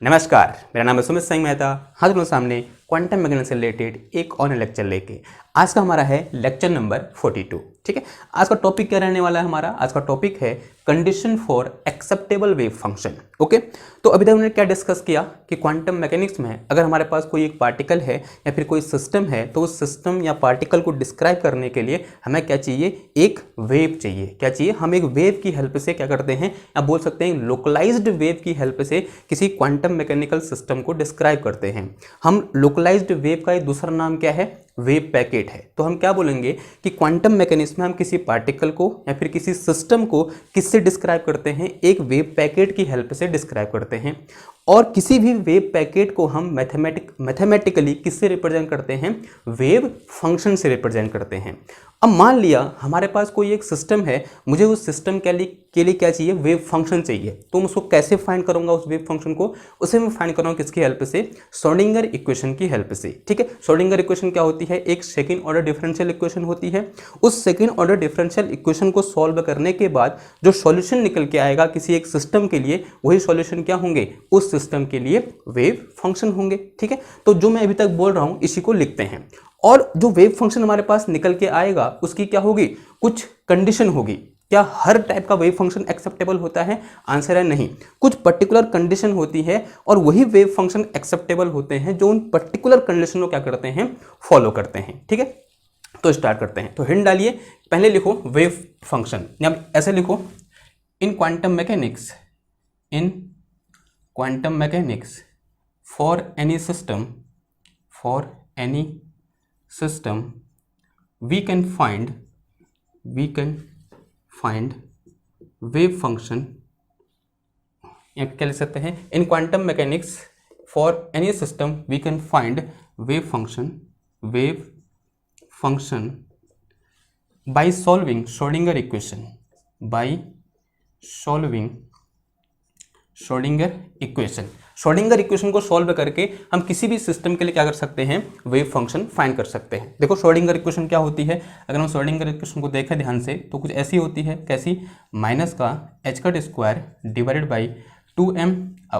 नमस्कार, मेरा नाम है सुमित सिंह मेहता। हाजिर हूँ सामने क्वांटम मैकेनिक्स से रिलेटेड एक और लेक्चर लेके। आज का हमारा है लेक्चर नंबर 42। ठीक है, आज का टॉपिक क्या रहने वाला है हमारा? आज का टॉपिक है condition for acceptable wave function. Okay, तो अभी तक हमने क्या डिस्कस किया कि क्वांटम मैकेनिक्स में अगर हमारे पास कोई एक पार्टिकल है या फिर कोई सिस्टम है, तो उस सिस्टम या पार्टिकल को डिस्क्राइब करने के लिए हमें क्या चाहिए? एक वेव चाहिए। क्या चाहिए? हम एक वेव की हेल्प से क्या करते हैं, या बोल सकते हैं लोकलाइज्ड वेव की हेल्प से किसी क्वांटम मैकेनिकल सिस्टम को डिस्क्राइब करते हैं। हम लोकलाइज्ड वेव का एक दूसरा नाम क्या है? वेव पैकेट है। तो हम क्या बोलेंगे कि क्वांटम मैकेनिक्स में हम किसी पार्टिकल को या फिर किसी सिस्टम को किससे डिस्क्राइब करते हैं? एक वेव पैकेट की हेल्प से डिस्क्राइब करते हैं। और किसी भी वेव पैकेट को हम मैथमेटिकली किससे रिप्रेजेंट करते हैं? वेव फंक्शन से रिप्रेजेंट करते हैं। अब मान लिया हमारे पास कोई एक सिस्टम है, मुझे उस सिस्टम के लिए क्या चाहिए? वेव फंक्शन चाहिए। तो मैं उसको कैसे फाइंड करूंगा? उस वेव फंक्शन को उसे मैं फाइंड करूंगा किसकी हेल्प से? श्रोडिंगर इक्वेशन की हेल्प से। ठीक है, श्रोडिंगर इक्वेशन क्या होती है? एक सेकंड ऑर्डर डिफरेंशियल इक्वेशन होती है। उस सेकंड ऑर्डर डिफरेंशियल इक्वेशन को सॉल्व करने के बाद जो सॉल्यूशन निकल के आएगा किसी एक सिस्टम के लिए, वही सॉल्यूशन क्या होंगे? उस सिस्टम के लिए वेव फंक्शन होंगे। ठीक है, तो जो मैं अभी तक बोल रहा हूं इसी को लिखते हैं। और जो वेव फंक्शन हमारे पास निकल के आएगा उसकी क्या होगी? कुछ कंडीशन होगी। क्या हर टाइप का वेव फंक्शन एक्सेप्टेबल होता है? आंसर है नहीं। कुछ पर्टिकुलर कंडीशन होती है और वही वेव फंक्शन एक्सेप्टेबल होते हैं जो उन पर्टिकुलर कंडीशन को क्या करते हैं? फॉलो करते हैं। ठीक है, तो स्टार्ट करते हैं। तो हिंट डालिए, पहले लिखो वेव फंक्शन, या ऐसे लिखो इन quantum mechanics for any system we can find wave function, या क्या लिख सकते हैं? In quantum mechanics for any system we can find wave function by solving Schrodinger equation. Schrodinger equation को सॉल्व करके हम किसी भी सिस्टम के लिए क्या कर सकते हैं? वेव फंक्शन फाइंड कर सकते हैं। देखो श्रोडिंगर इक्वेशन क्या होती है? अगर हम श्रोडिंगर इक्वेशन को देखें ध्यान से तो कुछ ऐसी होती है। कैसी? माइनस का h² divided by 2m,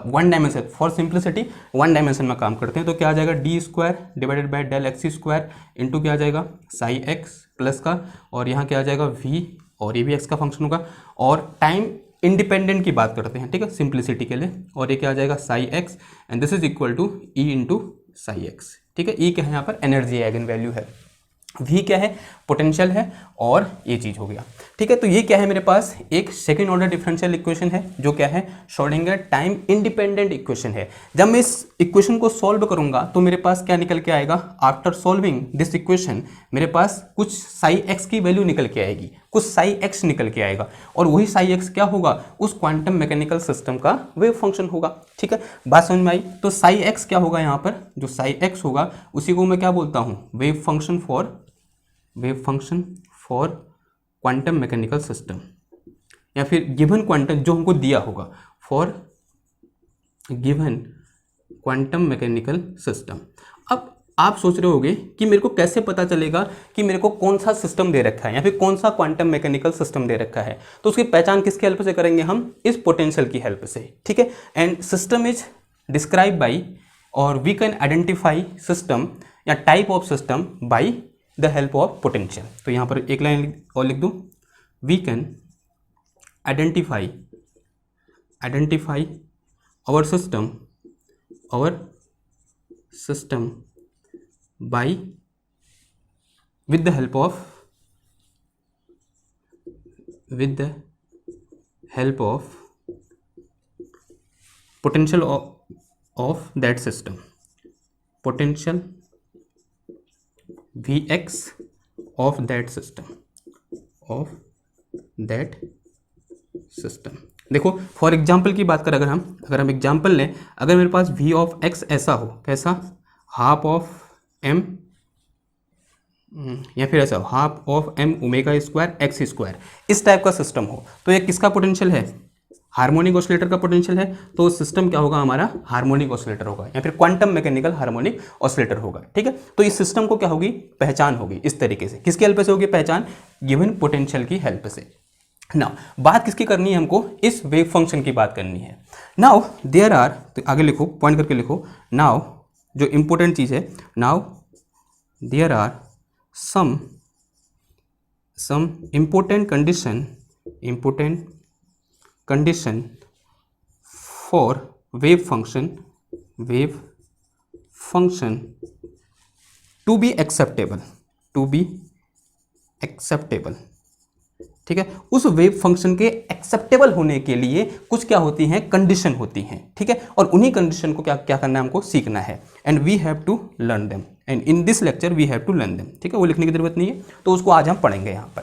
one dimension, for simplicity one dimension में काम करते हैं। तो क्या आ जाएगा? d² divided by del x² into क्या आ जाएगा? साई x प्लस का, और यहाँ क्या आ जाएगा? v, और ये भी x का फंक्शन होगा। और टाइम इंडिपेंडेंट की बात करते हैं, ठीक है, सिंप्लिसिटी के लिए। और ये क्या आ जाएगा? Psi x, and this is equal to E into psi x। ठीक है, ई क्या है यहाँ पर? एनर्जी एगन वैल्यू है। v क्या है? पोटेंशियल है। और ये चीज हो गया। ठीक है, तो ये क्या है मेरे पास? एक सेकंड ऑर्डर डिफरेंशियल इक्वेशन है जो क्या है? श्रोडिंगर टाइम इंडिपेंडेंट इक्वेशन है। जब मैं इस इक्वेशन को सॉल्व करूंगा तो मेरे पास क्या निकल के आएगा? आफ्टर सॉल्विंग दिस इक्वेशन मेरे पास कुछ साई x की वैल्यू निकल के आएगी, कुछ साई x निकल के आएगा, और वही साई x क्या होगा? उस क्वांटम मैकेनिकल सिस्टम का वेव फंक्शन होगा। ठीक है, बात समझ में आई? तो साई x क्या होगा यहाँ पर? जो साई x होगा उसी को मैं क्या बोलता हूँ? Wave function for quantum mechanical system, या फिर गिवन क्वांटम जो हमको दिया होगा, for given quantum mechanical system. अब आप सोच रहे होंगे कि मेरे को कैसे पता चलेगा कि मेरे को कौन सा सिस्टम दे रखा है या फिर कौन सा क्वांटम मैकेनिकल सिस्टम दे रखा है? तो उसकी पहचान किसकी हेल्प से करेंगे? हम इस पोटेंशियल की हेल्प से। ठीक है, and system is describe by, और वी कैन आइडेंटिफाई सिस्टम या type of system by the help of potential. तो यहाँ पर एक लाइन और लिख दूँ, we can identify our system by with the help of potential of that system, potential Vx of that system। देखो for example की बात करें, अगर हम एग्जाम्पल लें, अगर मेरे पास v ऑफ x ऐसा हो, कैसा? हाफ ऑफ m, या फिर ऐसा half of m omega square x², इस टाइप का सिस्टम हो, तो ये किसका पोटेंशियल है? हार्मोनिक ऑसिलेटर का पोटेंशियल है। तो सिस्टम क्या होगा हमारा? हार्मोनिक ऑसिलेटर होगा, या फिर क्वांटम मैकेनिकल हार्मोनिक ऑसिलेटर होगा। ठीक है, तो इस सिस्टम को क्या होगी? पहचान होगी इस तरीके से। किसकी हेल्प से होगी पहचान? गिवन पोटेंशियल की हेल्प से। नाउ बात किसकी करनी है हमको, इस वेव फंक्शन की बात करनी है। नाउ देयर आर, तो आगे लिखो, पॉइंट करके लिखो। नाउ जो इंपॉर्टेंट चीज़ है, now there are some important condition for wave function to be acceptable, ठीक है। उस वेव फंक्शन के एक्सेप्टेबल होने के लिए कुछ क्या होती हैं, कंडीशन होती हैं, ठीक है। और उन्हीं कंडीशन को क्या करना है, हमको सीखना है। And we have to learn them, and in this lecture we have to learn them, ठीक है। वो लिखने की जरूरत नहीं है, तो उसको आज हम पढ़ेंगे यहाँ पर।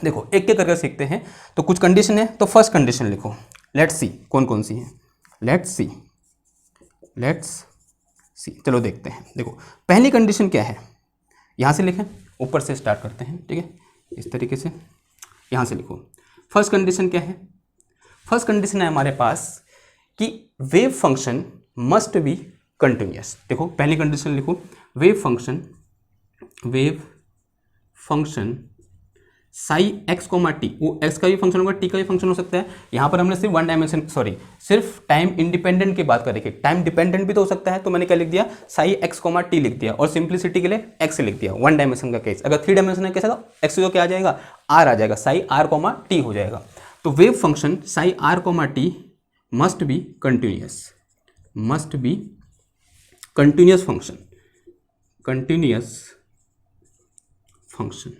देखो एक एक करके सीखते हैं। तो कुछ कंडीशन है, तो फर्स्ट कंडीशन लिखो, लेट्स सी कौन कौन सी है, लेट्स सी, चलो देखते हैं। देखो पहली कंडीशन क्या है, यहाँ से लिखें, ऊपर से स्टार्ट करते हैं, ठीक है, इस तरीके से यहाँ से लिखो। फर्स्ट कंडीशन क्या है, फर्स्ट कंडीशन है हमारे पास कि wave function must be continuous. देखो पहली कंडीशन लिखो, wave function psi x comma t, वो एक्स का भी फंक्शन होगा, टी का भी फंक्शन हो सकता है। यहाँ पर हमने सिर्फ वन डायमेंशन, सिर्फ टाइम इंडिपेंडेंट की बात करेंगे, टाइम डिपेंडेंट भी तो हो सकता है। तो मैंने क्या लिख दिया, साई एक्स कोमा टी लिख दिया, और सिंप्लिसिटी के लिए एक्स लिख दिया, वन डायमेंशन का केस। अगर थ्री डायमेंशन का केस है तो एक्स को क्या आ जाएगा, आर आ जाएगा, साई आर कोमा टी हो जाएगा। तो wave function psi r comma t must be continuous function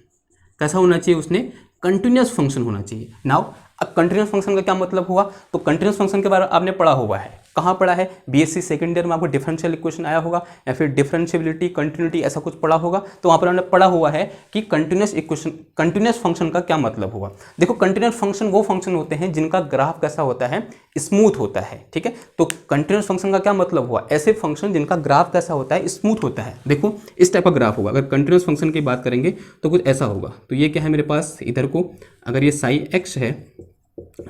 कैसा होना चाहिए, उसने कंटिन्यूअस फंक्शन होना चाहिए। नाउ अब कंटिन्यूअस फंक्शन का क्या मतलब हुआ, तो कंटिन्यूअस फंक्शन के बारे में आपने पढ़ा हुआ है, कहाँ पढ़ा है, बीएससी सेकंड ईयर में आपको डिफरेंशियल इक्वेशन आया होगा, या फिर डिफरेंशियबिलिटी कंटिन्यूटी ऐसा कुछ पढ़ा होगा। तो वहाँ पर हमने पढ़ा हुआ है कि कंटिन्यूअस फंक्शन का क्या मतलब हुआ। देखो कंटिन्यूअस फंक्शन वो फंक्शन होते हैं जिनका ग्राफ कैसा होता है, स्मूथ होता है, ठीक है। तो कंटिन्यूअस फंक्शन का क्या मतलब हुआ, ऐसे फंक्शन जिनका ग्राफ कैसा होता है, स्मूथ होता है। देखो इस टाइप का ग्राफ होगा, अगर कंटिन्यूअस फंक्शन की बात करेंगे तो कुछ ऐसा होगा। तो ये क्या है मेरे पास, इधर को अगर ये साई एक्स है,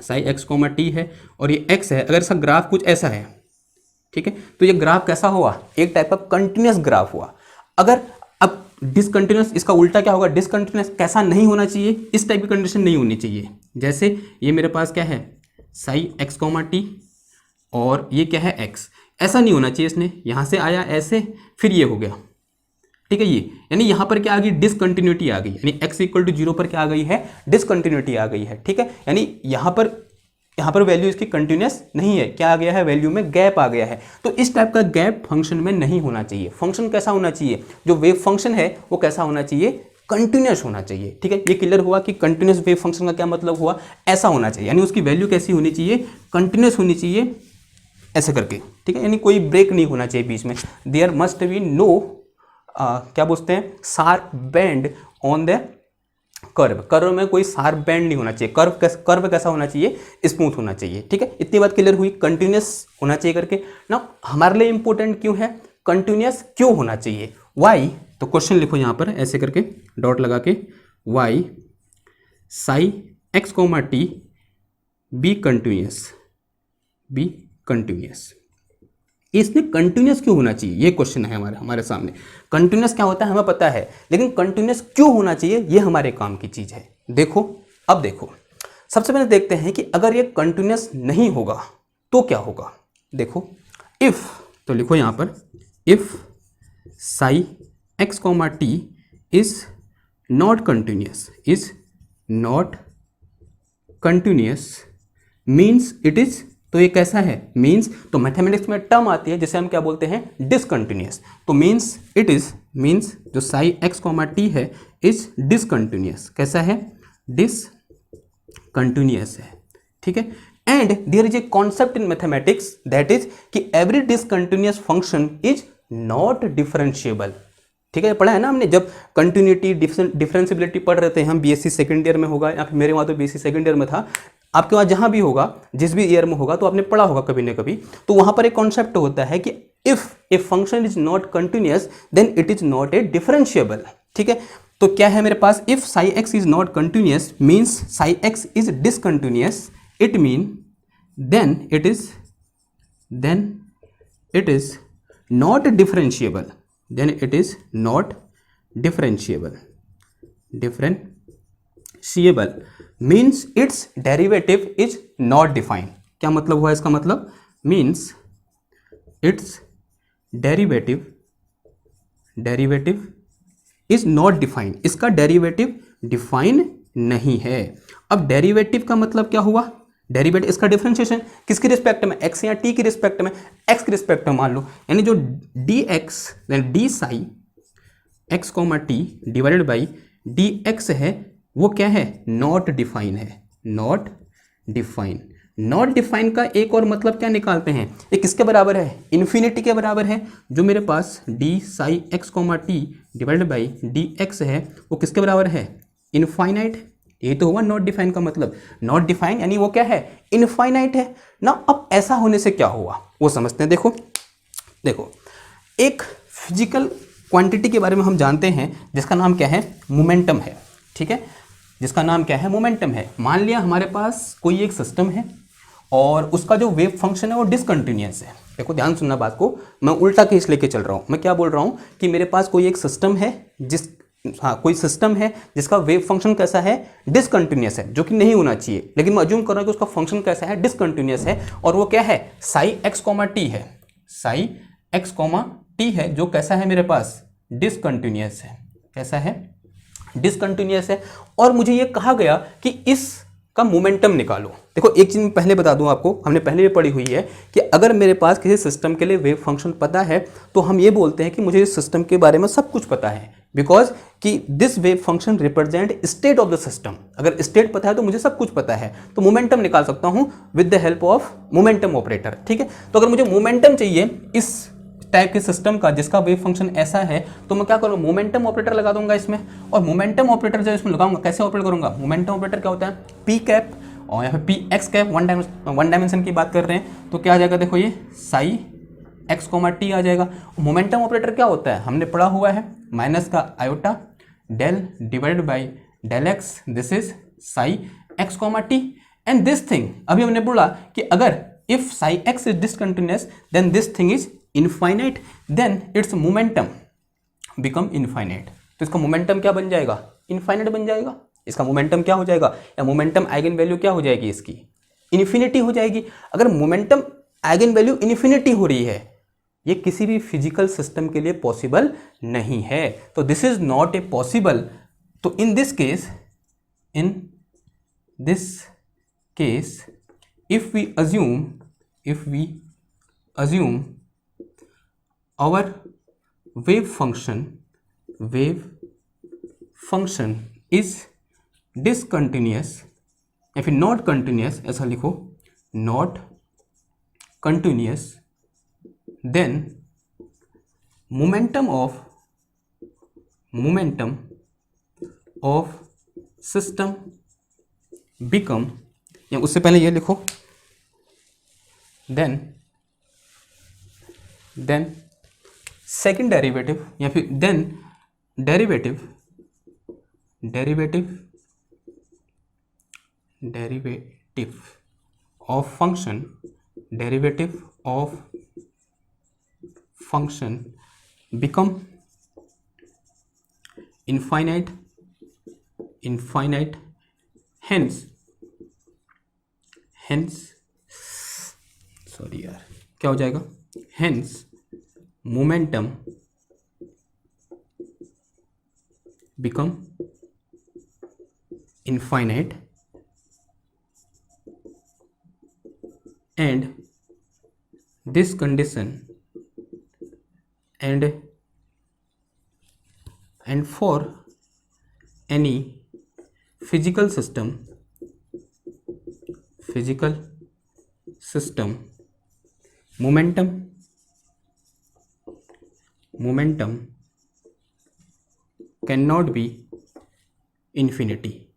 साई एक्स कोमा टी है, और ये एक्स है, अगर इसका ग्राफ कुछ ऐसा है, ठीक है, तो ये ग्राफ कैसा हुआ, एक टाइप का कंटिन्यूअस ग्राफ हुआ। अगर अब डिसकंटिन्यूअस, इसका उल्टा क्या होगा, डिसकंटिन्यूअस कैसा नहीं होना चाहिए, इस टाइप की कंडीशन नहीं होनी चाहिए। जैसे ये मेरे पास क्या है, साई एक्स कोमा टी, और ये क्या है एक्स, ऐसा नहीं होना चाहिए। इसने यहाँ से आया ऐसे, फिर ये हो गया, ठीक है। ये यानी यहाँ पर क्या आ गई, डिसकंटिन्यूटी आ गई, यानी x इक्वल टू 0 पर क्या आ गई है, डिसकंटिन्यूटी आ गई है, ठीक है। यानी यहाँ पर वैल्यू इसकी कंटिन्यूअस नहीं है, क्या आ गया है, वैल्यू में गैप आ गया है। तो इस टाइप का गैप फंक्शन में नहीं होना चाहिए। फंक्शन कैसा होना चाहिए, जो वेव फंक्शन है वो कैसा होना चाहिए, कंटिन्यूअस होना चाहिए, ठीक है। ये क्लियर हुआ कि कंटिन्यूअस वेव फंक्शन का क्या मतलब हुआ, ऐसा होना चाहिए, यानी उसकी वैल्यू कैसी होनी चाहिए, कंटिन्यूअस होनी चाहिए, ऐसे करके, ठीक है। यानी कोई ब्रेक नहीं होना चाहिए बीच में। देयर मस्ट बी नो क्या बोलते हैं, sharp band on the curve में कोई शार्प बैंड नहीं होना चाहिए। कर्व कैसा होना चाहिए, स्मूथ होना चाहिए, ठीक है। इतनी बात क्लियर हुई, कंटिन्यूअस होना चाहिए करके ना। हमारे लिए इंपॉर्टेंट क्यों है, कंटिन्यूअस क्यों होना चाहिए, वाई, तो क्वेश्चन लिखो यहाँ पर ऐसे करके डॉट लगा के, y psi x comma t be continuous. इसमें कंटिन्यूअस क्यों होना चाहिए, ये क्वेश्चन है हमारे सामने। कंटिन्यूअस क्या होता है हमें पता है, लेकिन कंटिन्यूअस क्यों होना चाहिए, ये हमारे काम की चीज है। देखो अब देखो, सबसे पहले देखते हैं कि अगर ये कंटिन्यूअस नहीं होगा तो क्या होगा। देखो इफ, तो लिखो यहां पर, if psi x comma t is not continuous means it is, तो ये कैसा है, मीन्स, तो मैथमेटिक्स में टर्म आती है जिसे हम क्या बोलते हैं, डिसकंटिन्यूअस। तो मीन्स इट इज, मीन्स जो साई एक्स कोमा टी है इज डिसकंटिन्यूअस, कैसा है, डिसकंटिन्यूअस है, ठीक है। And there is a concept in mathematics that is कि every discontinuous function is not differentiable, ठीक है। पढ़ा है ना हमने, जब कंटिन्यूटी डिफरेंशिएबिलिटी पढ़ रहे थे हम, बीएससी सेकंड ईयर में होगा, या फिर मेरे वहाँ तो बीएससी सेकंड ईयर में था, आपके वहाँ जहाँ भी होगा, जिस भी ईयर में होगा, तो आपने पढ़ा होगा कभी ना कभी। तो वहाँ पर एक कॉन्सेप्ट होता है कि if a function is not continuous then it is not a differentiable, ठीक है। तो क्या है मेरे पास, if psi x is not continuous means psi x is discontinuous, it mean then it is not differentiable, then it is not differentiable। Means its derivative is not defined. क्या मतलब हुआ इसका मतलब? Means its derivative is not defined, इसका derivative define नहीं है। अब derivative का मतलब क्या हुआ? डेरिवेटिव इसका डिफरेंशिएशन किसके रिस्पेक्ट में? एक्स या टी के रिस्पेक्ट में? एक्स के रिस्पेक्ट में मान लो, यानी जो D x D psi x comma T divided by D X है वो क्या है? नॉट डिफाइन है, नॉट डिफाइन। नॉट डिफाइन का एक और मतलब क्या निकालते हैं? ये किसके बराबर है? इन्फिनिटी के बराबर है। जो मेरे पास D psi x comma T divided by D X है वो किसके बराबर है? इनफाइनाइट। ये तो हुआ नॉट डिफाइन का मतलब। नॉट डिफाइन यानी वो क्या है? इनफाइनाइट है ना। अब ऐसा होने से क्या हुआ वो समझते हैं। देखो एक फिजिकल क्वांटिटी के बारे में हम जानते हैं जिसका नाम क्या है? मोमेंटम है, ठीक है, जिसका नाम क्या है? मोमेंटम है। मान लिया हमारे पास कोई एक सिस्टम है और उसका जो वेव फंक्शन है वो डिसकंटिन्यूअस है। देखो ध्यान सुनना बात को, मैं उल्टा केस लेके चल रहा हूँ। मैं क्या बोल रहा हूँ कि मेरे पास कोई एक सिस्टम है कोई सिस्टम है जिसका वेव फंक्शन कैसा है? डिसकंटिन्यूअस है, जो कि नहीं होना चाहिए, लेकिन मैं अज्यूम कर रहा हूं कि उसका फंक्शन कैसा है? डिसकंटिन्यूअस है। और वो क्या है? साई एक्स कॉमा टी है, साई एक्स कॉमा टी है, जो कैसा है मेरे पास? डिसकंटिन्यूअस है। कैसा है? डिसकंटिन्यूअस है। और मुझे ये कहा गया कि इसका मोमेंटम निकालो। देखो एक चीज मैं पहले बता दूं आपको, हमने पहले भी पढ़ी हुई है कि अगर मेरे पास किसी सिस्टम के लिए वेव फंक्शन पता है तो हम ये बोलते हैं कि मुझे इस सिस्टम के बारे में सब कुछ पता है, बिकॉज कि this wave function represent state of the system. अगर स्टेट पता है तो मुझे सब कुछ पता है, तो मोमेंटम निकाल सकता हूं with the help of momentum operator, ठीक है। तो अगर मुझे मोमेंटम चाहिए इस टाइप के सिस्टम का जिसका वेव फंक्शन ऐसा है, तो मैं क्या करूँगा? मोमेंटम ऑपरेटर लगा दूंगा इसमें। और मोमेंटम ऑपरेटर जब इसमें लगाऊंगा, कैसे ऑपरेट करूंगा? मोमेंटम ऑपरेटर क्या होता है? पी कैप और यहाँ पे P x cap, one dimension की बात कर रहे हैं, तो क्या आ जाएगा? देखो ये साई एक्स कॉमा टी आ जाएगा। मोमेंटम ऑपरेटर क्या होता है? हमने पढ़ा हुआ है, माइनस का iota del divided by del x, this is psi x comma t. And this thing अभी हमने बोला कि अगर if psi x is discontinuous then this thing is infinite, then its momentum become infinite. तो इसका momentum क्या बन जाएगा? इनफाइनाइट बन जाएगा। इसका मोमेंटम क्या हो जाएगा? या मोमेंटम आइगन वैल्यू क्या हो जाएगी? इसकी इन्फिनिटी हो जाएगी। अगर मोमेंटम आइगन वैल्यू इन्फिनिटी हो रही है, ये किसी भी फिजिकल सिस्टम के लिए पॉसिबल नहीं है, तो this is not a possible. तो in this case if we assume our wave function is discontinuous या फिर नॉट कंटिन्यूअस, ऐसा लिखो, not continuous, then momentum of system become, या उससे पहले ये लिखो, देन सेकेंड डेरिवेटिव या फिर then derivative of function become infinite, hence sorry यार, क्या हो जाएगा? hence momentum become infinite and this condition and for any physical system momentum cannot be infinity,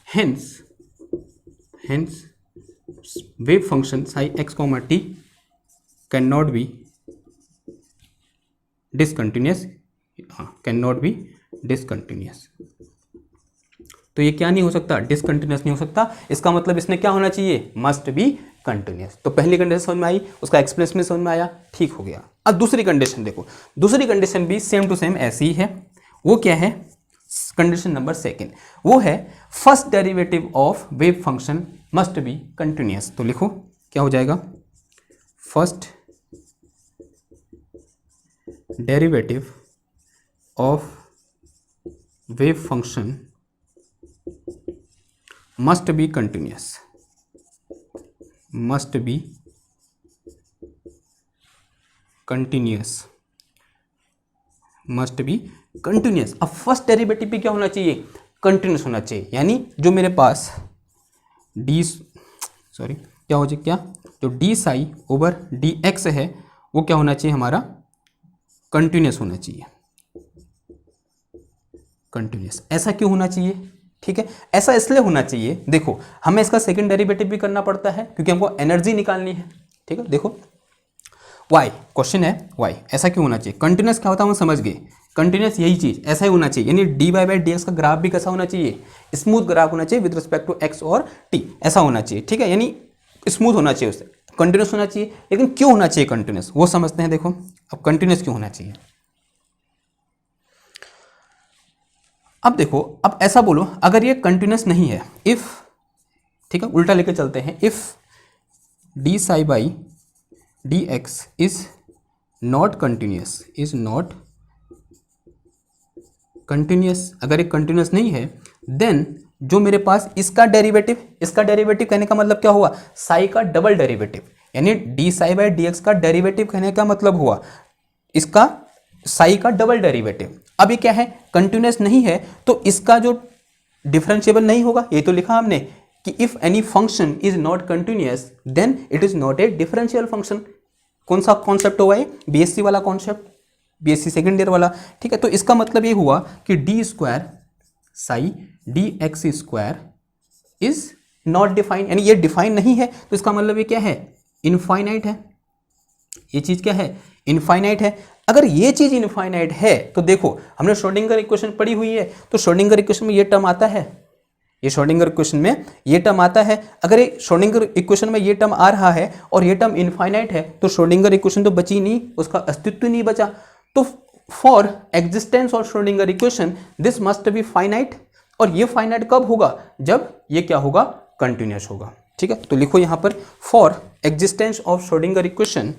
hence wave function psi x comma t cannot be discontinuous, तो ये क्या नहीं हो सकता? डिसकंटिन्यूअस नहीं हो सकता। इसका मतलब इसमें क्या होना चाहिए? Must be continuous. तो पहली कंडीशन समझ में आई, उसका एक्सप्लेनेशन समझ में आया, ठीक हो गया। अब दूसरी कंडीशन देखो, दूसरी कंडीशन भी सेम टू सेम ऐसी ही है। वो क्या है? कंडीशन नंबर सेकेंड वो है first derivative of wave function must be continuous. तो लिखो क्या हो जाएगा, first derivative of wave function must be continuous, must be continuous, must be continuous. अब फर्स्ट डेरिवेटिव भी क्या होना चाहिए, कंटिन्यूअस होना चाहिए। यानी जो मेरे पास क्या हो जाए, क्या जो D Sai over D X है वो क्या होना चाहिए, हमारा कंटिन्यूअस होना चाहिए, कंटिन्यूअस। ऐसा क्यों होना चाहिए, ठीक है, ऐसा इसलिए होना चाहिए, देखो हमें इसका सेकंड डेरिवेटिव भी करना पड़ता है क्योंकि हमको एनर्जी निकालनी है, ठीक है। देखो वाई, क्वेश्चन है वाई, ऐसा क्यों होना चाहिए, कंटिन्यूअस क्या होता है हम समझ गए, कंटिन्यूअस यही चीज ऐसा ही होना चाहिए। यानी d y by D x का ग्राफ भी कैसा होना चाहिए, स्मूथ ग्राफ होना चाहिए विद रिस्पेक्ट टू एक्स और टी, ऐसा होना चाहिए, ठीक है। यानी स्मूथ होना चाहिए, उससे कंटिन्यूअस होना चाहिए। लेकिन क्यों होना चाहिए कंटिन्यूअस, वो समझते हैं। देखो अब कंटिन्यूअस क्यों होना चाहिए, अब देखो, अब ऐसा बोलो अगर ये कंटिन्यूअस नहीं है, इफ, ठीक है, उल्टा लेके चलते हैं, if D psi by D x is not continuous, is not continuous, अगर ये कंटिन्यूअस नहीं है देन जो मेरे पास इसका डेरिवेटिव कहने का मतलब क्या हुआ, साई का डबल डेरिवेटिव, यानी D psi by D x का डेरिवेटिव कहने का मतलब हुआ इसका साई का डबल डेरिवेटिव। अब ये क्या है, कंटिन्यूअस नहीं है तो इसका जो डिफरेंशिएबल नहीं होगा, ये तो लिखा हमने कि if any function is not continuous then it is not a differential function. कौन सा कॉन्सेप्ट हुआ ये, बीएससी वाला कॉन्सेप्ट, बीएससी सेकेंड ईयर वाला, ठीक है। तो इसका मतलब ये हुआ कि D square Sai D x square is not defined, यानी ये डिफाइन नहीं है, तो इसका मतलब ये क्या है, इनफाइनाइट है, ये चीज क्या है, इनफाइनाइट है। अगर ये चीज इनफाइनाइट है तो देखो हमने श्रोडिंगर इक्वेशन पढ़ी हुई है, तो श्रोडिंगर इक्वेशन में ये टर्म आता है, ये श्रोडिंगर इक्वेशन में ये टर्म आता है। अगर ये श्रोडिंगर इक्वेशन में ये टर्म आ रहा है और ये टर्म इनफाइनाइट है तो श्रोडिंगर इक्वेशन तो बची नहीं, उसका अस्तित्व नहीं बचा। तो for existence of Schrodinger equation this must be finite, और ये फाइनाइट कब होगा, जब ये क्या होगा, कंटिन्यूअस होगा, ठीक है। तो लिखो यहां पर for existence of Schrodinger equation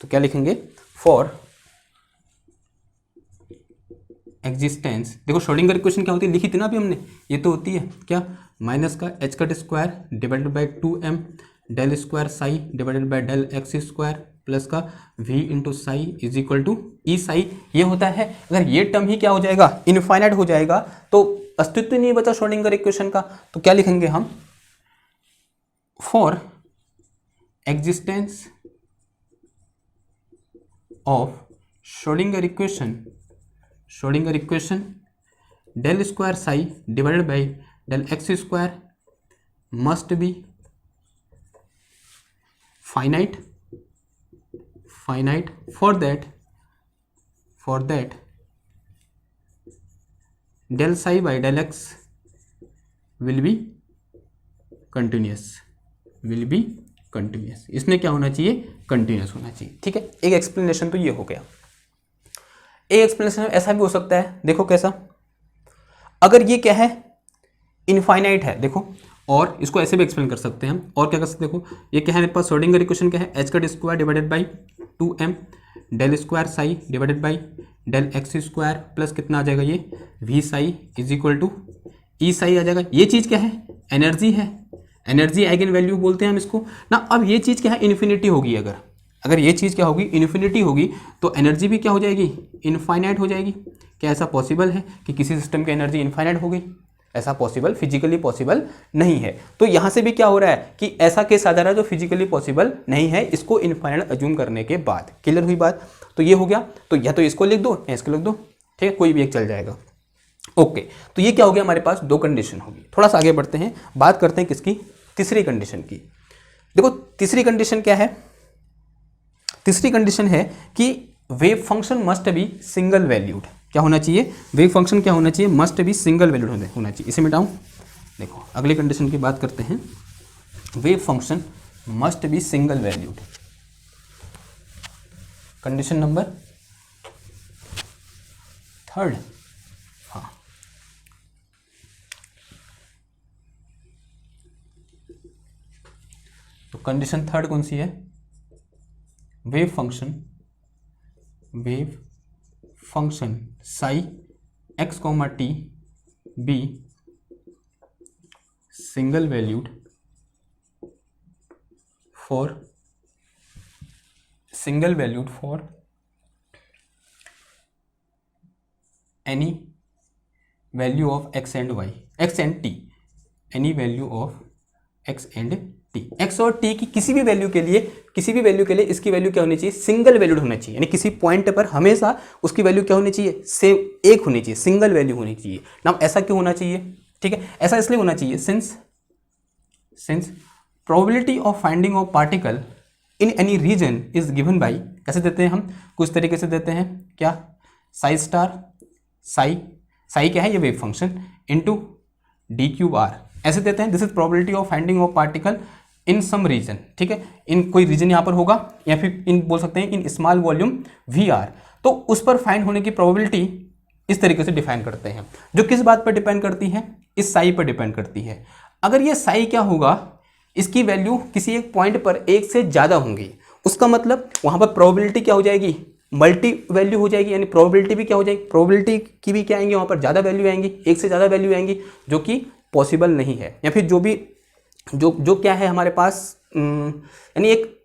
तो क्या लिखेंगे, फॉर एग्जिस्टेंस, देखो श्रोडिंगर इक्वेशन क्या होती है, लिखी थी ना अभी हमने, ये तो होती है क्या, माइनस का H cut square divided by 2m del square psi divided by del x square plus का v into psi is equal to E psi, ये होता है। अगर ये टर्म ही क्या हो जाएगा, इनफाइनाइट हो जाएगा, तो अस्तित्व नहीं बचा श्रोडिंगर इक्वेशन का। तो क्या लिखेंगे हम, for existence of Schrodinger equation del square psi divided by del x square must be finite for that del psi by del x will be continuous, इसमें क्या होना चाहिए, कंटिन्यूअस होना चाहिए, ठीक है। एक एक्सप्लेनेशन तो ये हो गया। एक एक्सप्लेनेशन ऐसा भी हो सकता है, देखो कैसा, अगर ये क्या है, इनफाइनाइट है, देखो, और इसको ऐसे भी एक्सप्लेन कर सकते हैं हम, और क्या कर सकते हैं, देखो ये क्या है मेरे पास, श्रोडिंगर इक्वेशन क्या है, H cut square divided by 2m del square psi divided by del x square plus कितना आ जाएगा, ये v psi is equal to E psi आ जाएगा। ये चीज़ क्या है, एनर्जी है, एनर्जी आइगन वैल्यू बोलते हैं हम इसको ना। अब ये चीज़ क्या है, इन्फिनिटी होगी, अगर ये चीज़ क्या होगी, इन्फिनिटी होगी, तो एनर्जी भी क्या हो जाएगी, इनफाइनाइट हो जाएगी। क्या ऐसा पॉसिबल है कि किसी सिस्टम की एनर्जी इनफाइनाइट हो गई, ऐसा पॉसिबल, फिजिकली पॉसिबल नहीं है। तो यहाँ से भी क्या हो रहा है कि ऐसा केस आ जा रहा है जो फिजिकली पॉसिबल नहीं है, इसको इनफाइनाइट अज्यूम करने के बाद। क्लियर हुई बात, तो ये हो गया, तो या तो इसको लिख दो या इसको लिख दो, ठीक है, कोई भी एक चल जाएगा। ओके, तो ये क्या हो गया, हमारे पास दो कंडीशन होगी। थोड़ा सा आगे बढ़ते हैं, बात करते हैं किसकी, तीसरी कंडीशन की। देखो तीसरी कंडीशन क्या है, तीसरी कंडीशन है कि wave function must be single valued. क्या होना चाहिए, वेव फंक्शन क्या होना चाहिए, मस्ट बी सिंगल वैल्यूड होना चाहिए। इसे मिटाऊं, देखो अगली कंडीशन की बात करते हैं, wave function must be single valued. Condition number third, हाँ, तो कंडीशन थर्ड कौन सी है? Wave function psi x comma t be single valued for any value of x and y, x and t, any value of x and t, x और t की किसी भी value के लिए इसकी वैल्यू क्या होनी चाहिए? सिंगल वैल्यूड होना चाहिए। यानी किसी पॉइंट पर हमेशा उसकी वैल्यू क्या होनी चाहिए? सेम, एक होनी चाहिए, सिंगल वैल्यू होनी चाहिए ना। ऐसा क्यों होना चाहिए? ठीक है, ऐसा इसलिए होना चाहिए since probability of finding of particle in any region is given by, कैसे देते हैं हम? कुछ तरीके से देते हैं, क्या? साई स्टार साई क्या है? ये wave function into d cube r, ऐसे देते हैं। This is probability of finding of particle in some region, ठीक है, इन कोई रीजन यहाँ पर होगा, या फिर इन बोल सकते हैं in small volume we are, तो उस पर फाइंड होने की प्रोबेबिलिटी इस तरीके से डिफाइन करते हैं। जो किस बात पर डिपेंड करती है? इस साई पर डिपेंड करती है। अगर ये साई क्या होगा? इसकी वैल्यू किसी एक पॉइंट पर एक से ज़्यादा होंगी, उसका मतलब वहाँ पर प्रोबेबिलिटी क्या हो जाएगी? मल्टी वैल्यू हो जाएगी। यानी प्रोबेबिलिटी भी क्या हो जाएगी? प्रोबेबिलिटी की भी क्या आएंगी? वहाँ पर ज़्यादा वैल्यू आएंगी, एक से ज़्यादा वैल्यू आएंगी, जो कि पॉसिबल नहीं है। या फिर जो क्या है हमारे पास, यानी एक,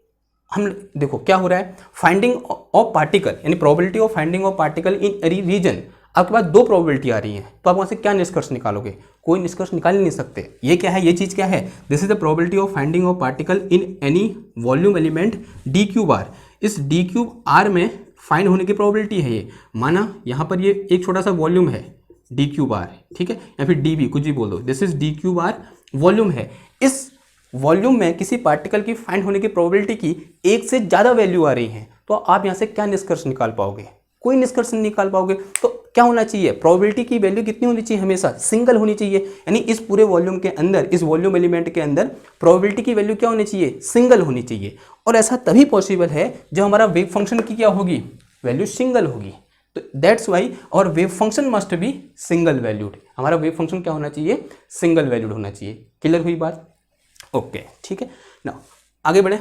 हम देखो क्या हो रहा है, फाइंडिंग ऑफ पार्टिकल, यानी probability of finding of particle in any region. आपके पास दो प्रोबेबिलिटी आ रही हैं, तो आप वहाँ से क्या निष्कर्ष निकालोगे? कोई निष्कर्ष निकाल ही नहीं सकते। ये क्या है? ये चीज़ क्या है? This is the probability of finding of particle in any volume element d cube r. इस डी क्यूब आर में फाइंड होने की प्रोबेबिलिटी है ये। माना यहाँ पर ये एक छोटा सा वॉल्यूम है डी क्यूब आर, ठीक है, या फिर डी बी, कुछ भी बोल दो। This is d cube r volume है। इस वॉल्यूम में किसी पार्टिकल की फाइंड होने की प्रोबेबिलिटी की एक से ज़्यादा वैल्यू आ रही है, तो आप यहाँ से क्या निष्कर्ष निकाल पाओगे? कोई निष्कर्ष नहीं निकाल पाओगे। तो क्या होना चाहिए? प्रोबेबिलिटी की वैल्यू कितनी होनी चाहिए? हमेशा सिंगल होनी चाहिए। यानी इस पूरे वॉल्यूम के अंदर, इस वॉल्यूम एलिमेंट के अंदर प्रोबेबिलिटी की वैल्यू क्या होनी चाहिए? सिंगल होनी चाहिए। और ऐसा तभी पॉसिबल है जब हमारा वेव फंक्शन की क्या होगी? वैल्यू सिंगल होगी। तो दैट्स वाई और wave function must be single valued. हमारा वेव फंक्शन क्या होना चाहिए? सिंगल वैल्यूड होना चाहिए। क्लियर हुई बात? ओके, ठीक है ना, आगे बढ़े।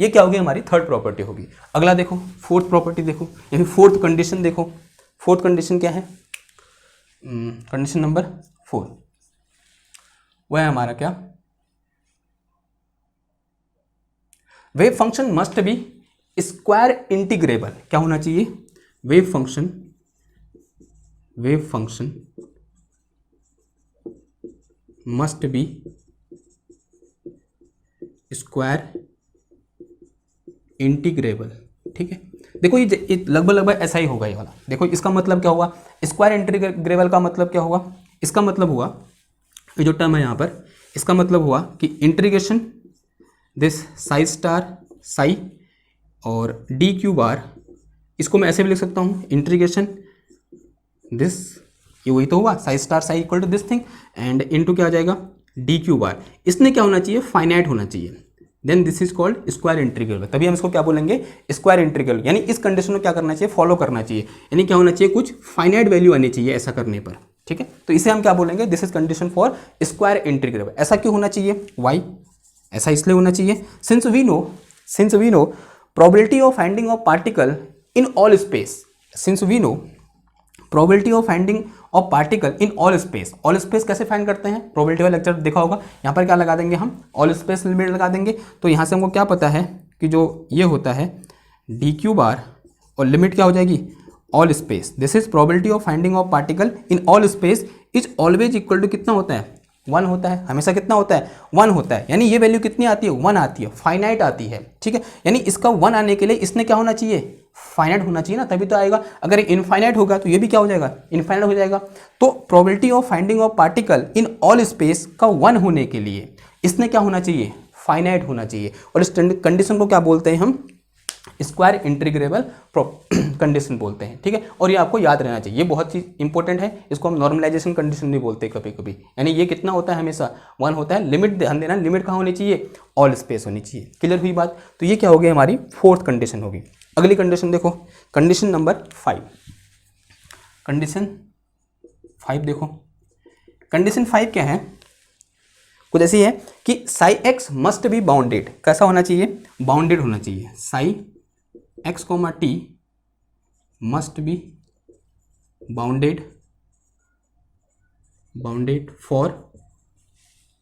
ये क्या होगी? हमारी थर्ड प्रॉपर्टी होगी। अगला देखो, फोर्थ प्रॉपर्टी देखो, या फिर फोर्थ कंडीशन देखो। फोर्थ कंडीशन क्या है? कंडीशन नंबर 4, वह है हमारा क्या? Wave function must B square integrable. क्या होना चाहिए? Wave function must B square integrable. ठीक है, देखो ये लगभग ऐसा ही होगा ये वाला। देखो इसका मतलब क्या हुआ? स्क्वायर इंटीग्रेबल का मतलब क्या हुआ? इसका मतलब हुआ, ये जो टर्म है यहाँ पर, इसका मतलब हुआ कि integration this Sai star Sai और डी क्यूब आर, इसको मैं ऐसे भी लिख सकता हूँ, इंटीग्रेशन दिस, ये वही तो हुआ, psi star psi equal to this thing and into क्या आ जाएगा? D cube r. इसने क्या होना चाहिए? फाइनाइट होना चाहिए। Then this is called square integral. तभी हम इसको क्या बोलेंगे? Square integral. यानी इस कंडीशन को क्या करना चाहिए? फॉलो करना चाहिए। यानी क्या होना चाहिए? कुछ फाइनाइट वैल्यू आनी चाहिए ऐसा करने पर। ठीक है, तो इसे हम क्या बोलेंगे? This is condition for square integral. ऐसा क्यों होना चाहिए? वाई? ऐसा इसलिए होना चाहिए since we know probability of finding of particle in all space. Since we know probability of finding of particle in all space. All space कैसे find करते हैं? प्रोबेबिलिटी वाला लेक्चर देखा होगा। यहाँ पर क्या लगा देंगे हम? ऑल स्पेस लिमिट लगा देंगे। तो यहाँ से हमको क्या पता है कि जो ये होता है डी क्यूब आर और लिमिट क्या हो जाएगी? All space. This is probability of finding of particle in all space is always equal to कितना होता है? 1 होता है। हमेशा कितना होता है? 1 होता है। यानी ये वैल्यू कितनी आती है? 1 आती है, फाइनाइट आती है। ठीक है, यानी इसका 1 आने के लिए इसने क्या होना चाहिए? फाइनाइट होना चाहिए ना, तभी तो आएगा। अगर इनफाइनाइट होगा तो ये भी क्या हो जाएगा? इनफाइनाइट हो जाएगा। तो probability of finding of particle in all space का 1 होने के लिए इसने क्या होना चाहिए? फाइनाइट होना चाहिए। और इस कंडीशन को क्या बोलते हैं हम? स्क्वायर इंटीग्रेबल कंडीशन बोलते हैं, ठीक है। और ये आपको याद रहना चाहिए, ये बहुत ही इंपॉर्टेंट है। इसको हम नॉर्मलाइजेशन कंडीशन भी बोलते हैं कभी कभी। यानी ये कितना होता है, हमेशा 1 होता है। लिमिट ध्यान देना, लिमिट कहाँ होनी चाहिए, ऑल स्पेस होनी चाहिए। क्लियर हुई बात। तो ये क्या होगी, हमारी फोर्थ कंडीशन होगी। अगली कंडीशन देखो, कंडीशन नंबर 5। कंडीशन 5 देखो, कंडीशन 5 क्या है, कुछ ऐसी है कि psi x must be bounded. कैसा होना चाहिए, बाउंडेड होना चाहिए। Psi x comma t must be bounded for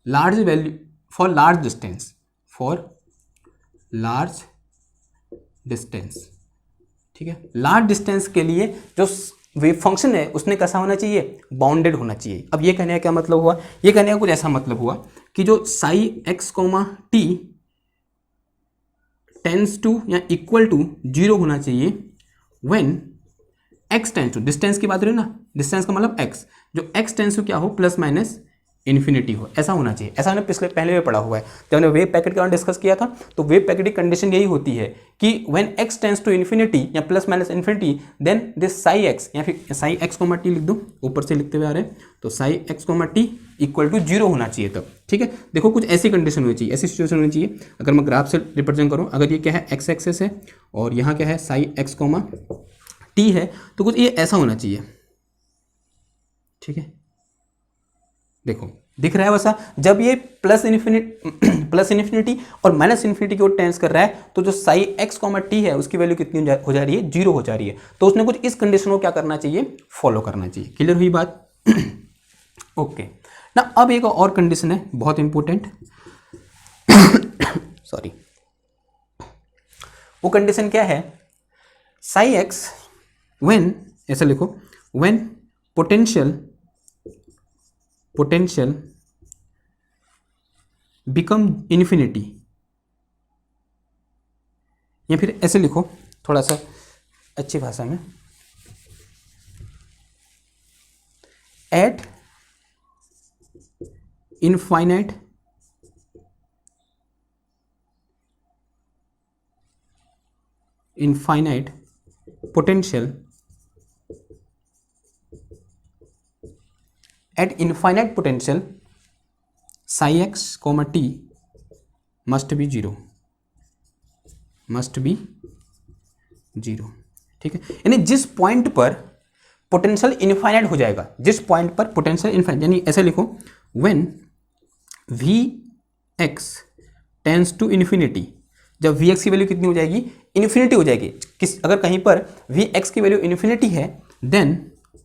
large value, for large distance, for large distance, ठीक है। लार्ज डिस्टेंस के लिए जो वेव फंक्शन है उसने कैसा होना चाहिए, बाउंडेड होना चाहिए। अब ये कहने का क्या मतलब हुआ, ये कहने का कुछ ऐसा मतलब हुआ कि जो psi x comma t tends to या इक्वल टू 0 होना चाहिए when x tends to, distance की बात रही ना, डिस्टेंस का मतलब एक्स, जो एक्स टेंस टू क्या हो, प्लस माइनस इन्फिनिटी हो, ऐसा होना चाहिए। ऐसा हमने पहले में पढ़ा हुआ है जब हमने वेव पैकेट के बारे में डिस्कस किया था। तो वेव पैकेट की कंडीशन यही होती है कि when x tends to infinity या plus minus infinity, then this psi X, या फिर साई एक्स कोमा टी लिख दो, ऊपर से लिखते हुए आ रहे हैं, तो psi x comma t equal to 0 होना चाहिए तब, ठीक है। देखो कुछ ऐसी कंडीशन होनी चाहिए, ऐसी सिचुएशन होनी चाहिए। अगर मैं ग्राफ से रिप्रेजेंट करूँ, अगर ये क्या है, एक्स एक्सेस है और यहाँ क्या है, साई एक्स कोमा टी है, तो कुछ ये ऐसा होना चाहिए, ठीक है। देखो दिख रहा है वैसा, जब ये प्लस इन्फिनिटी और माइनस इन्फिनिटी की ओर टेंस कर रहा है, तो जो साई एक्स कॉमा टी है उसकी वैल्यू कितनी हो जा रही है, 0 हो जा रही है। तो उसने कुछ इस कंडीशन को क्या करना चाहिए, फॉलो करना चाहिए। क्लियर हुई बात। ओके ना, अब एक और कंडीशन है बहुत इंपॉर्टेंट, सॉरी। वो कंडीशन क्या है, साई एक्स व्हेन, ऐसा लिखो, व्हेन पोटेंशियल बिकम इन्फिनिटी, या फिर ऐसे लिखो थोड़ा सा अच्छी भाषा में, eight infinite potential, at infinite potential psi x comma t must be 0, ठीक है। यानी जिस पॉइंट पर पोटेंशियल इनफाइनाइट हो जाएगा, जिस पॉइंट पर पोटेंशियल इनफाइनाइट, यानी ऐसे लिखो, when V x tends to infinity, जब वी एक्स की वैल्यू कितनी हो जाएगी, इन्फिनिटी हो जाएगी। अगर कहीं पर वी एक्स की वैल्यू इन्फिनिटी है, देन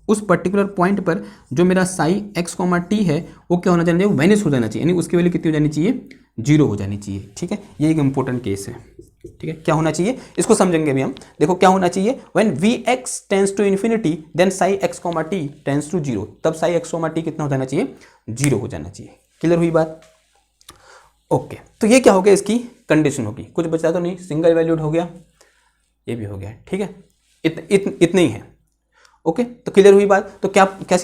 उस पर्टिकुलर पॉइंट पर जो मेरा साई एक्स कॉमा टी है वो क्या होना चाहिए, वेनिश हो जाना चाहिए, यानी उसकी वैल्यू कितनी हो जानी चाहिए, 0 हो जानी चाहिए, ठीक है। ये एक इंपॉर्टेंट केस है, ठीक है। क्या होना चाहिए, इसको समझेंगे अभी हम। देखो क्या होना चाहिए, when V x tends to infinity then psi x comma t tends to 0, तब साई एक्स कॉमा टी कितना हो जाना चाहिए, 0 हो जाना चाहिए। क्लियर हुई बात। ओके, तो ये क्या हो गया, इसकी कंडीशन होगी। कुछ बचा तो नहीं, सिंगल वैल्यूड हो गया, ये भी हो गया, ठीक है। इतने ही है। ओके, तो क्लियर हुई बात। तो क्या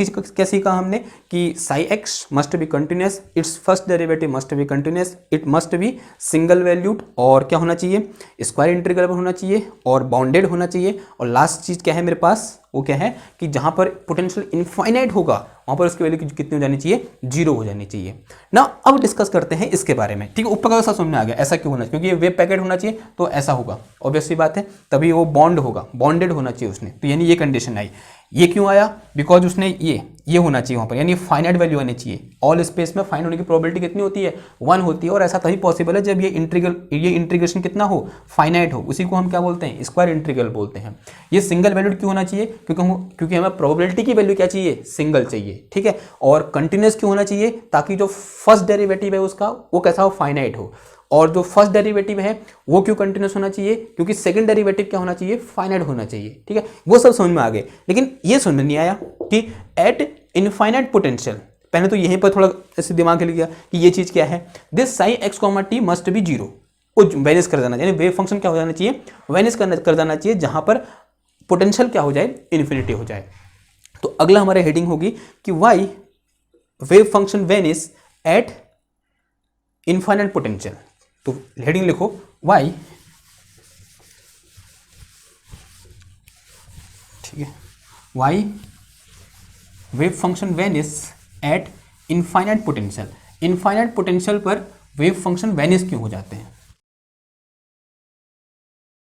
सीखा हमने कि psi x must be continuous, it's first derivative must be continuous, it must be single valued, और क्या होना चाहिए, स्क्वायर इंटीग्रेबल होना चाहिए और बाउंडेड होना चाहिए। और लास्ट चीज क्या है मेरे पास, वो क्या है कि जहां पर पोटेंशियल इनफाइनाइट होगा वहां पर उसकी वैल्यू कितनी हो जानी चाहिए, 0 हो जानी चाहिए ना। अब डिस्कस करते हैं इसके बारे में, ठीक है। ऊपर का समझ में आ गया ऐसा क्यों होना चाहिए, क्योंकि ये वेव पैकेट होना चाहिए तो ऐसा होगा, ऑब्वियसली बात है, तभी वो बॉन्ड होगा, बॉन्डेड होना चाहिए उसने, तो यानी ये कंडीशन आई। ये क्यों आया, बिकॉज उसने ये होना चाहिए वहाँ पर, यानी फाइनाइट वैल्यू आनी चाहिए। ऑल स्पेस में फाइन होने की प्रोबेबिलिटी कितनी होती है, 1 होती है, और ऐसा तभी पॉसिबल है जब ये इंटीग्रेशन कितना हो, फाइनाइट हो। उसी को हम क्या बोलते हैं, स्क्वायर इंटीग्रल बोलते हैं। ये सिंगल वैल्यूड क्यों होना चाहिए, क्योंकि हमें प्रोबेबिलिटी की वैल्यू क्या चाहिए, सिंगल चाहिए, ठीक है। और कंटिन्यूस क्यों होना चाहिए, ताकि जो फर्स्ट डेरिवेटिव है उसका वो कैसा हो, फाइनाइट हो। और जो फर्स्ट डेरिवेटिव है वो क्यों कंटिन्यूस होना चाहिए, क्योंकि सेकंड डेरिवेटिव क्या होना चाहिए, फाइनाइट होना चाहिए, ठीक है। वो सब समझ में आ गए, लेकिन ये समझ में नहीं आया कि एट इनफाइनाइट पोटेंशियल, पहले तो यहीं पर थोड़ा ऐसे दिमाग हिल गया कि ये चीज क्या है, this psi x comma T must B 0, वो वेनिश कर जाना चाहिए, वेव फंक्शन क्या हो जाना चाहिए, वेनिश कर जाना चाहिए, जहां पर पोटेंशियल क्या हो जाए, इन्फिनिटी हो जाए। तो अगला हमारे हेडिंग होगी कि why wave function vanish at infinite potential. तो हेडिंग लिखो, वाई ठीक है, why wave function vanish at infinite potential, infinite potential पर वेव फंक्शन वेनिस क्यों हो जाते हैं,